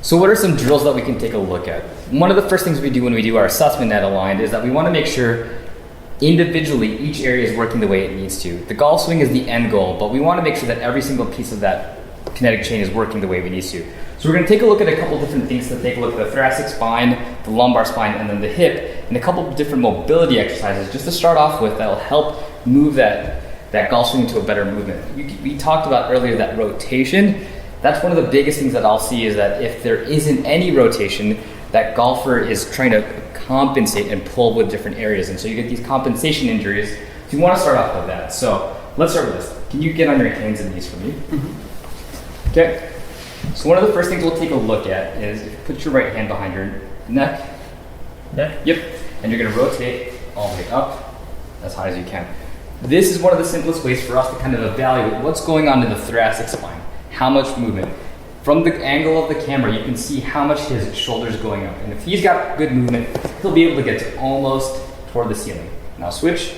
So what are some drills that we can take a look at? One of the first things we do when we do our assessment at Aligned is that we want to make sure individually each area is working the way it needs to. The golf swing is the end goal, but we want to make sure that every single piece of that kinetic chain is working the way we need to. So we're going to take a look at a couple different things to take a look at the thoracic spine, the lumbar spine, and then the hip, and a couple of different mobility exercises just to start off with that will help move that golf swing into a better movement. We talked about earlier that rotation. That's one of the biggest things that I'll see is that if there isn't any rotation, that golfer is trying to compensate and pull with different areas. And so you get these compensation injuries. So you want to start off with that. So let's start with this. Can you get on your hands and knees for me? Mm-hmm. Okay. So one of the first things we'll take a look at is if you put your right hand behind your neck. Neck? Yep. And you're going to rotate all the way up as high as you can. This is one of the simplest ways for us to kind of evaluate what's going on in the thoracic spine. How much movement. From the angle of the camera, you can see how much his shoulder's going up. And if he's got good movement, he'll be able to get to almost toward the ceiling. Now switch.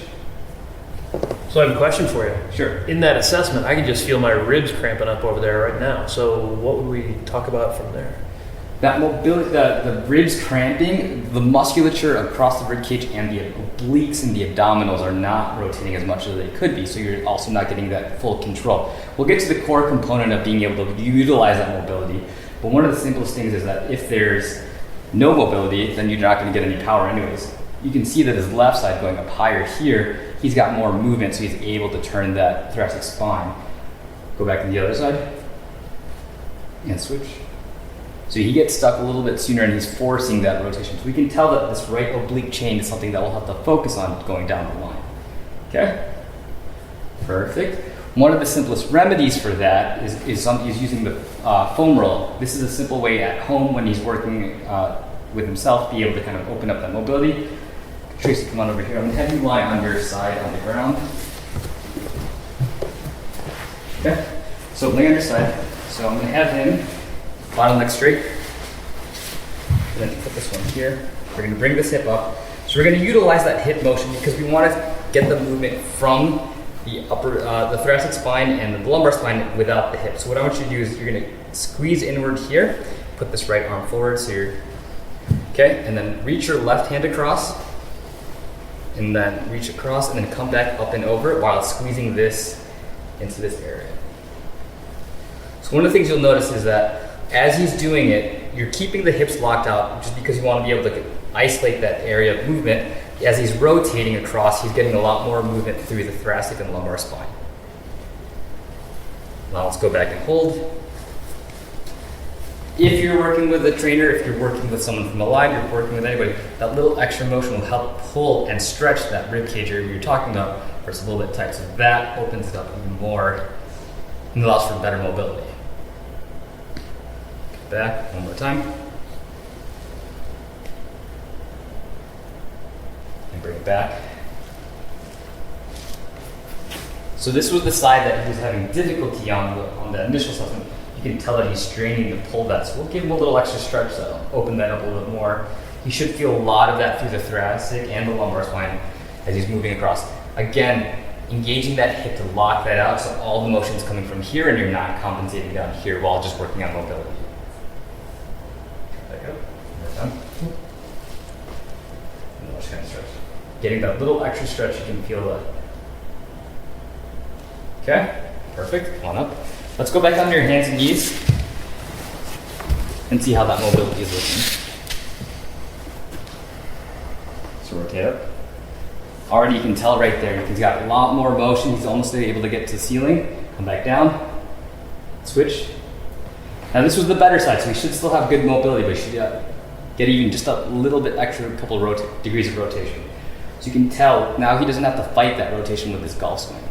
So I have a question for you. Sure. In that assessment, I can just feel my ribs cramping up over there right now. So what would we talk about from there? That mobility, the ribs cramping, the musculature across the rib cage and the obliques and the abdominals are not rotating as much as they could be, so you're also not getting that full control. We'll get to the core component of being able to utilize that mobility, but one of the simplest things is that if there's no mobility, then you're not going to get any power anyways. You can see that his left side going up higher here, he's got more movement, so he's able to turn that thoracic spine. Go back to the other side, and switch. So he gets stuck a little bit sooner and he's forcing that rotation. So we can tell that this right oblique chain is something that we'll have to focus on going down the line. Okay? Perfect. One of the simplest remedies for that is using the foam roll. This is a simple way at home when he's working with himself, be able to kind of open up that mobility. Tracy, come on over here. I'm going to have you lie on your side on the ground. Okay? So lay on your side. So I'm going to have him bottom leg straight. And then put this one here. We're going to bring this hip up. So we're going to utilize that hip motion because we want to get the movement from the the thoracic spine and the lumbar spine without the hip. So what I want you to do is you're going to squeeze inward here. Put this right arm forward so you're okay, and then reach your left hand across, and then reach across, and then come back up and over while squeezing this into this area. So one of the things you'll notice is that as he's doing it, you're keeping the hips locked out just because you want to be able to isolate that area of movement. As he's rotating across, he's getting a lot more movement through the thoracic and lumbar spine. Now let's go back and hold. If you're working with a trainer, if you're working with someone from Aligned, you're working with anybody, that little extra motion will help pull and stretch that rib cage area you're talking about where it's a little bit tight. So that opens it up even more and allows for better mobility. Back, one more time. And bring it back. So this was the side that he was having difficulty on the initial assessment. You can tell that he's straining to pull that. So we'll give him a little extra stretch that'll open that up a little bit more. He should feel a lot of that through the thoracic and the lumbar spine as he's moving across. Again, engaging that hip to lock that out so all the motion is coming from here and you're not compensating down here while just working on mobility. Back up. One more time. And then just kind of stretch. Getting that little extra stretch, you can feel that. Okay, perfect. Come on up. Let's go back on your hands and knees and see how that mobility is looking. So rotate up. Already you can tell right there, he's got a lot more motion. He's almost able to get to the ceiling. Come back down. Switch. Now this was the better side, so he should still have good mobility, but he should get even just a little bit extra, couple degrees of rotation. So you can tell now he doesn't have to fight that rotation with his golf swing.